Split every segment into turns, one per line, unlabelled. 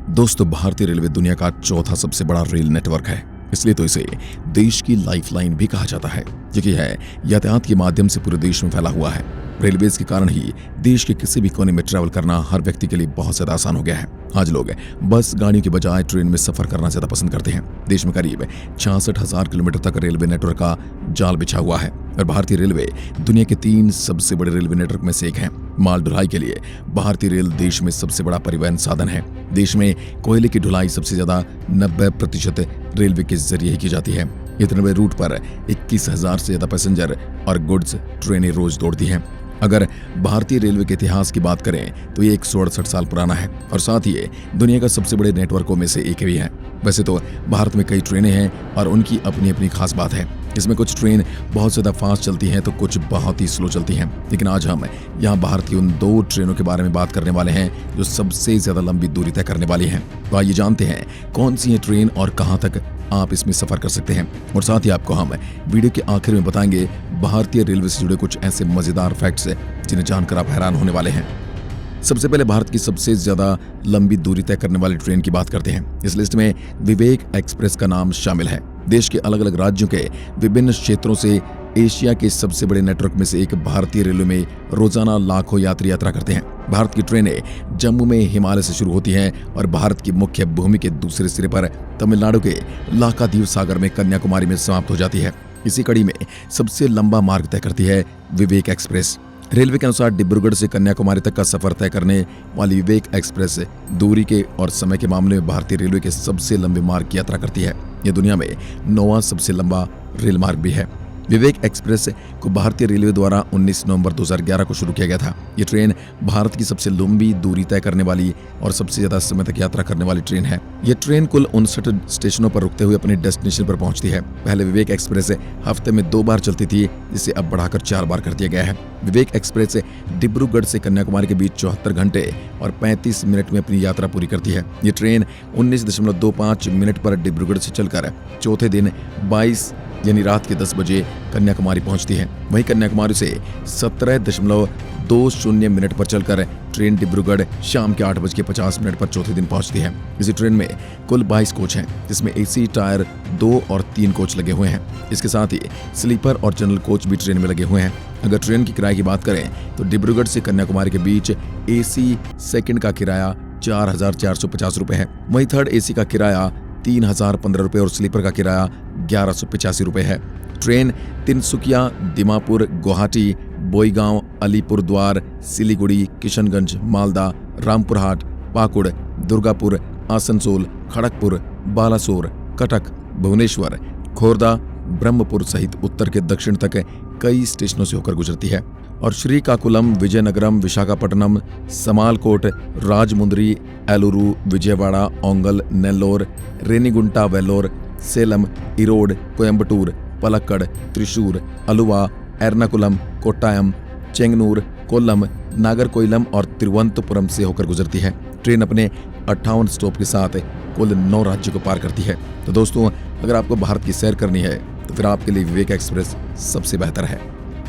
दोस्तों, भारतीय रेलवे दुनिया का चौथा सबसे बड़ा रेल नेटवर्क है। इसलिए तो इसे देश की लाइफलाइन भी कहा जाता है, क्योंकि है यातायात के माध्यम से पूरे देश में फैला हुआ है। रेलवेज के कारण ही देश के किसी भी कोने में ट्रैवल करना हर व्यक्ति के लिए बहुत ज्यादा आसान हो गया है। आज लोग बस गाड़ियों के बजाय ट्रेन में सफर करना ज्यादा पसंद करते हैं। देश में करीब 66,000 किलोमीटर तक रेलवे नेटवर्क का जाल बिछा हुआ है और भारतीय रेलवे दुनिया के 3 सबसे बड़े रेलवे नेटवर्क में से एक है। माल ढुलाई के लिए भारतीय रेल देश में सबसे बड़ा परिवहन साधन है। देश में कोयले की ढुलाई सबसे ज्यादा 90% रेलवे के जरिए ही की जाती है। इतने बड़े रूट पर 21,000 से ज्यादा पैसेंजर और गुड्स ट्रेनें रोज दौड़ती हैं। अगर भारतीय रेलवे के इतिहास की बात करें तो ये 168 साल पुराना है और साथ ही ये दुनिया का सबसे बड़े नेटवर्कों में से एक भी है। वैसे तो भारत में कई ट्रेनें हैं और उनकी अपनी अपनी खास बात है। इसमें कुछ ट्रेन बहुत ज़्यादा फास्ट चलती हैं तो कुछ बहुत ही स्लो चलती हैं। लेकिन आज हम यहाँ भारत की उन 2 ट्रेनों के बारे में बात करने वाले हैं जो सबसे ज़्यादा लंबी दूरी तय करने वाली हैं। तो आइए जानते हैं कौन सी है ट्रेन और कहाँ तक आप इसमें सफर कर सकते हैं। और साथ ही आपको हम वीडियो के आखिर में बताएंगे भारतीय रेलवे से जुड़े कुछ ऐसे मजेदार फैक्ट्स जिन्हें जानकर आप हैरान होने वाले हैं। सबसे पहले भारत की सबसे ज्यादा लंबी दूरी तय करने वाली ट्रेन की बात करते हैं। इस लिस्ट में विवेक एक्सप्रेस का नाम शामिल है। देश के अलग अलग राज्यों के विभिन्न क्षेत्रों से एशिया के सबसे बड़े नेटवर्क में से एक भारतीय रेलवे में रोजाना लाखों यात्री यात्रा करते हैं। भारत की ट्रेनें जम्मू में हिमालय से शुरू होती हैं और भारत की मुख्य भूमि के दूसरे सिरे पर तमिलनाडु के लाक्षाद्वीप सागर में कन्याकुमारी में समाप्त हो जाती है। इसी कड़ी में सबसे लंबा मार्ग तय करती है विवेक एक्सप्रेस। रेलवे के अनुसार डिब्रूगढ़ से कन्याकुमारी तक का सफर तय करने वाली विवेक एक्सप्रेस दूरी के और समय के मामले में भारतीय रेलवे के सबसे लंबे मार्ग की यात्रा करती है। यह दुनिया में 9वां सबसे लंबा रेल मार्ग भी है। विवेक एक्सप्रेस को भारतीय रेलवे द्वारा 19 नवंबर 2011 को शुरू किया गया था। ये ट्रेन भारत की सबसे लंबी दूरी तय करने वाली और सबसे ज्यादा समय तक यात्रा करने वाली ट्रेन है। ये ट्रेन कुल 59 स्टेशनों पर रुकते हुए अपने डेस्टिनेशन पर पहुंचती है। पहले विवेक एक्सप्रेस हफ्ते में 2 बार चलती थी, जिसे अब बढ़ाकर 4 बार कर दिया गया है। विवेक एक्सप्रेस डिब्रूगढ़ से कन्याकुमारी के बीच 74 घंटे और 35 मिनट में अपनी यात्रा पूरी करती है। ये ट्रेन 19.25 मिनट पर डिब्रूगढ़ से चलकर चौथे दिन 22 यानी रात के 10 बजे कन्याकुमारी पहुंचती है। वहीं कन्याकुमारी से 17.20 मिनट पर चलकर ट्रेन डिब्रूगढ़ शाम के 8:50 पर चौथे दिन पहुंचती है। इसी ट्रेन में कुल 22 कोच हैं, जिसमें एसी टायर 2 और 3 कोच लगे हुए हैं। इसके साथ ही स्लीपर और जनरल कोच भी ट्रेन में लगे हुए हैं। अगर ट्रेन की किराए की बात करें तो डिब्रूगढ़ से कन्याकुमारी के बीच एसी सेकंड का किराया 4,450 रुपये है। वहीं थर्ड एसी का किराया 3,015 रुपये और स्लीपर का किराया 1,185 रुपये है। ट्रेन तिनसुकिया, दीमापुर, गुवाहाटी, बोईगांव, अलीपुरद्वार, सिलीगुड़ी, किशनगंज, मालदा, रामपुरहाट, पाकुड़, दुर्गापुर, आसनसोल, खड़गपुर, बालासोर, कटक, भुवनेश्वर, खोरदा, ब्रह्मपुर सहित उत्तर के दक्षिण तक कई स्टेशनों से होकर गुजरती है और श्रीकाकुलम, विजयनगरम, विशाखापट्टनम, समालकोट, राजमुंद्री, एलुरु, विजयवाड़ा, ओंगल, नेल्लोर, रेनीगुंटा, वेल्लोर, सेलम, इरोड, कोयंबटूर, पलक्कड़, त्रिशूर, अलुवा, एर्नाकुलम, कोट्टायम, चेंगनूर, कोल्लम, नागरकोइलम और तिरुवनंतपुरम से होकर गुजरती है। ट्रेन अपने 58 स्टॉप के साथ कुल 9 राज्यों को पार करती है। तो दोस्तों, अगर आपको भारत की सैर करनी है तो फिर आपके लिए विवेक एक्सप्रेस सबसे बेहतर है।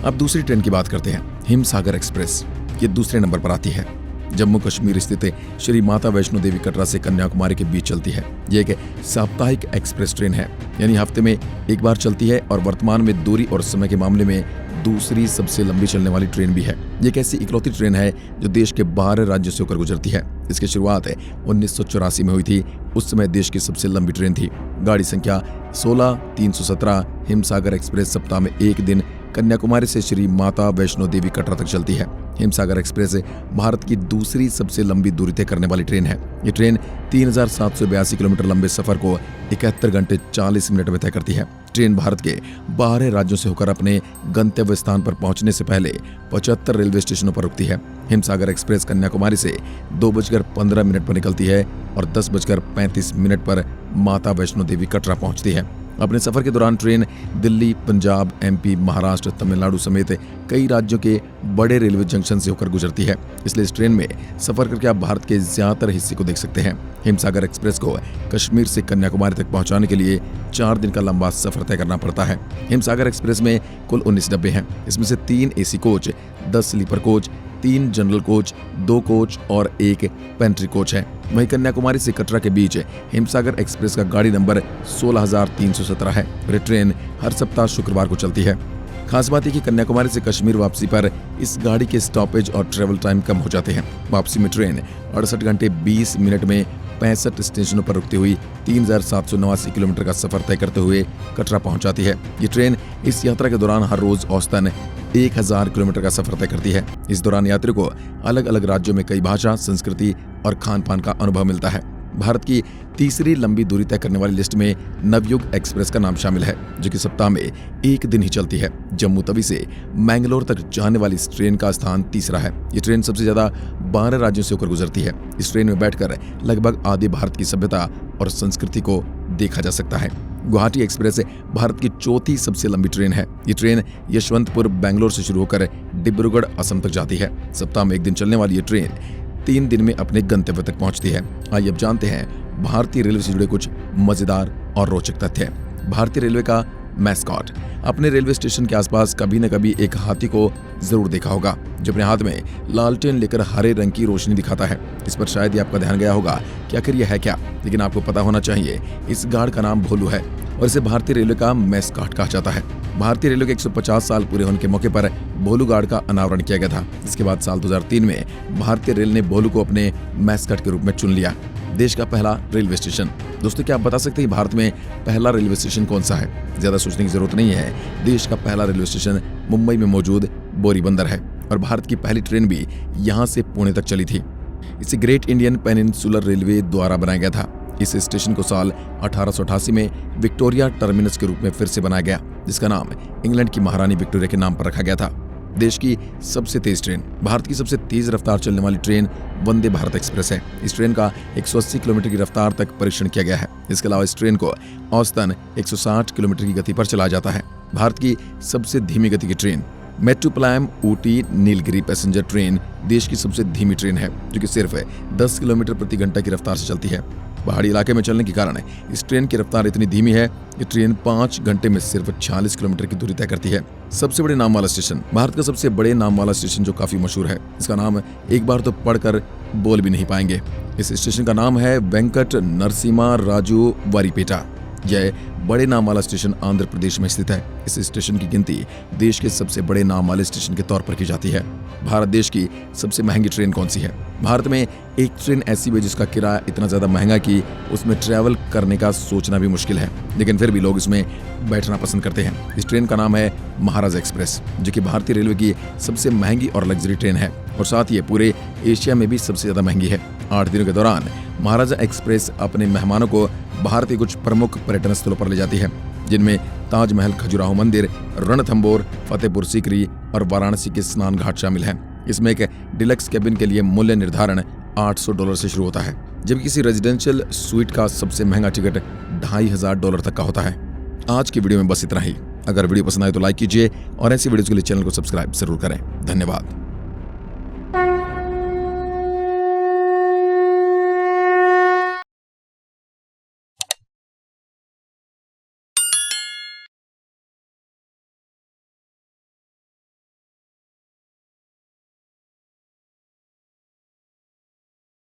अब दूसरी ट्रेन की बात करते हैं, हिमसागर एक्सप्रेस। ये दूसरे नंबर पर आती है। जम्मू कश्मीर स्थित श्री माता वैष्णो देवी कटरा से कन्याकुमारी के बीच चलती है। ये एक साप्ताहिक एक्सप्रेस ट्रेन है, यानी हफ्ते में 1 बार चलती है और वर्तमान में दूरी और समय के मामले में दूसरी सबसे लंबी चलने वाली ट्रेन भी है। ये एक ऐसी इकलौती ट्रेन है जो देश के 12 राज्यों से होकर गुजरती है। इसकी शुरुआत 1984 में हुई थी। उस समय देश की सबसे लंबी ट्रेन थी। गाड़ी संख्या 16317 हिमसागर एक्सप्रेस सप्ताह में 1 दिन कन्याकुमारी से श्री माता वैष्णो देवी कटरा तक चलती है। हिमसागर एक्सप्रेस भारत की दूसरी सबसे लंबी दूरी तय करने वाली ट्रेन है। ये ट्रेन 3,782 किलोमीटर लंबे सफर को 71 घंटे 40 मिनट में तय करती है। ट्रेन भारत के 12 राज्यों से होकर अपने गंतव्य स्थान पर पहुंचने से पहले 75 रेलवे स्टेशनों पर रुकती है। हिमसागर एक्सप्रेस कन्याकुमारी से 2:15 पर निकलती है और 10:35 पर माता वैष्णो देवी कटरा पहुंचती है। अपने सफर के दौरान ट्रेन दिल्ली, पंजाब, एमपी, महाराष्ट्र, तमिलनाडु समेत कई राज्यों के बड़े रेलवे जंक्शन से होकर गुजरती है। इसलिए इस ट्रेन में सफर करके आप भारत के ज्यादातर हिस्से को देख सकते हैं। हिमसागर एक्सप्रेस को कश्मीर से कन्याकुमारी तक पहुंचाने के लिए 4 दिन का लंबा सफर तय करना पड़ता है। हिमसागर एक्सप्रेस में कुल 19 डब्बे हैं। इसमें से 3 AC coach, 10 sleeper coach, 3 general coach, 2 coach और 1 पेंट्री कोच है। वहीं कन्याकुमारी से कटरा के बीच हिमसागर एक्सप्रेस का गाड़ी नंबर 16,317 है। यह ट्रेन हर सप्ताह शुक्रवार को चलती है। खास बात है कि कन्याकुमारी से कश्मीर वापसी पर इस गाड़ी के स्टॉपेज और ट्रेवल टाइम कम हो जाते हैं। वापसी में ट्रेन 68 घंटे 20 मिनट में 65 स्टेशनों पर रुकती हुई 3,789 किलोमीटर का सफर तय करते हुए कटरा पहुंच जाती है। ये ट्रेन इस यात्रा के दौरान हर रोज औसतन 1,000 किलोमीटर का सफर तय करती है। इस दौरान यात्री को अलग अलग राज्यों में कई भाषा, संस्कृति और खान पान का अनुभव मिलता है। भारत की तीसरी लंबी दूरी तय करने वाली लिस्ट में नवयुग एक्सप्रेस का नाम शामिल है, जो कि सप्ताह में 1 दिन ही चलती है। जम्मू तवी से मैंगलोर तक जाने वाली इस ट्रेन का स्थान तीसरा है। ये ट्रेन सबसे ज्यादा 12 राज्यों से होकर गुजरती है। इस ट्रेन में बैठकर लगभग आधे भारत की सभ्यता और संस्कृति को देखा जा सकता है। गुवाहाटी एक्सप्रेस भारत की चौथी सबसे लंबी ट्रेन है। ये ट्रेन यशवंतपुर बेंगलोर से शुरू होकर डिब्रूगढ़ असम तक जाती है। सप्ताह में 1 दिन चलने वाली ये ट्रेन 3 दिन में अपने गंतव्य तक पहुंचती है। आइए अब जानते हैं भारतीय रेलवे से जुड़े कुछ मजेदार और रोचक तथ्य। भारतीय रेलवे का मैस्कॉट। अपने रेलवे स्टेशन के आसपास कभी न कभी एक हाथी को जरूर देखा होगा, जो अपने हाथ में लालटेन लेकर हरे रंग की रोशनी दिखाता है। इस पर शायद ही आपका ध्यान गया होगा कि आखिर यह है क्या, लेकिन आपको पता होना चाहिए इस गार्ड का नाम भोलू है और इसे भारतीय रेलवे का मैस्कॉट कहा जाता है। भारतीय रेलवे के 150 साल पूरे होने के मौके पर भोलू गार्ड का अनावरण किया गया था। इसके बाद साल 2003 में भारतीय रेल ने भोलू को अपने मैस्कॉट के रूप में चुन लिया। देश का पहला रेलवे स्टेशन। दोस्तों, क्या आप बता सकते हैं भारत में पहला रेलवे स्टेशन कौन सा है? ज्यादा सोचने की जरूरत नहीं है। देश का पहला रेलवे स्टेशन मुंबई में मौजूद बोरीबंदर है और भारत की पहली ट्रेन भी यहाँ से पुणे तक चली थी। इसे ग्रेट इंडियन पेनिनसुलर रेलवे द्वारा बनाया गया था। इस स्टेशन को साल 1888 में विक्टोरिया टर्मिनस के रूप में फिर से बनाया गया, जिसका नाम इंग्लैंड की महारानी विक्टोरिया के नाम पर रखा गया था। देश की सबसे तेज ट्रेन। भारत की सबसे तेज रफ्तार चलने वाली ट्रेन वंदे भारत एक्सप्रेस है। इस ट्रेन का 180 किलोमीटर की रफ्तार तक परीक्षण किया गया है। इसके अलावा इस ट्रेन को औसतन 160 किलोमीटर की गति पर चलाया जाता है। भारत की सबसे धीमी गति की train Mettupalayam Ooty Nilgiri passenger train देश की सबसे धीमी ट्रेन है, जो कि सिर्फ 10 किलोमीटर प्रति घंटा की रफ्तार से चलती है। पहाड़ी इलाके में चलने के कारण इस ट्रेन की रफ्तार इतनी धीमी है कि ट्रेन 5 घंटे में सिर्फ 46 किलोमीटर की दूरी तय करती है। सबसे बड़े नाम वाला स्टेशन। भारत का सबसे बड़े नाम वाला स्टेशन जो काफी मशहूर है, इसका नाम एक बार तो पढ़कर बोल भी नहीं पाएंगे। इस स्टेशन का नाम है वेंकट नरसिम्हा राजू वारीपेटा। यह बड़े नाम वाला स्टेशन आंध्र प्रदेश में स्थित है। इस स्टेशन की गिनती देश के सबसे बड़े नाम वाले स्टेशन के तौर पर की जाती है। भारत देश की सबसे महंगी ट्रेन कौन सी है? भारत में एक ट्रेन ऐसी है जिसका किराया इतना ज्यादा महंगा कि उसमें ट्रैवल करने का सोचना भी मुश्किल है, लेकिन फिर भी लोग इसमें बैठना पसंद करते हैं। इस ट्रेन का नाम है महाराजा एक्सप्रेस, जो कि भारतीय रेलवे की सबसे महंगी और लग्जरी ट्रेन है और साथ ही पूरे एशिया में भी सबसे ज्यादा महंगी है। 8 दिनों के दौरान महाराजा एक्सप्रेस अपने मेहमानों को भारत के कुछ प्रमुख पर्यटन स्थलों पर ले जाती है, जिनमें ताजमहल, खजुराहो मंदिर, रणथंबोर, फतेहपुर सीकरी और वाराणसी के स्नान घाट शामिल हैं। इसमें एक डिलक्स केबिन के लिए मूल्य निर्धारण $800 से शुरू होता है, जबकि किसी रेजिडेंशियल स्वीट का सबसे महंगा टिकट $2500 तक का होता है। आज की वीडियो में बस इतना ही। अगर वीडियो पसंद आए तो लाइक कीजिए और ऐसी वीडियोस के लिए चैनल को सब्सक्राइब जरूर करें। धन्यवाद।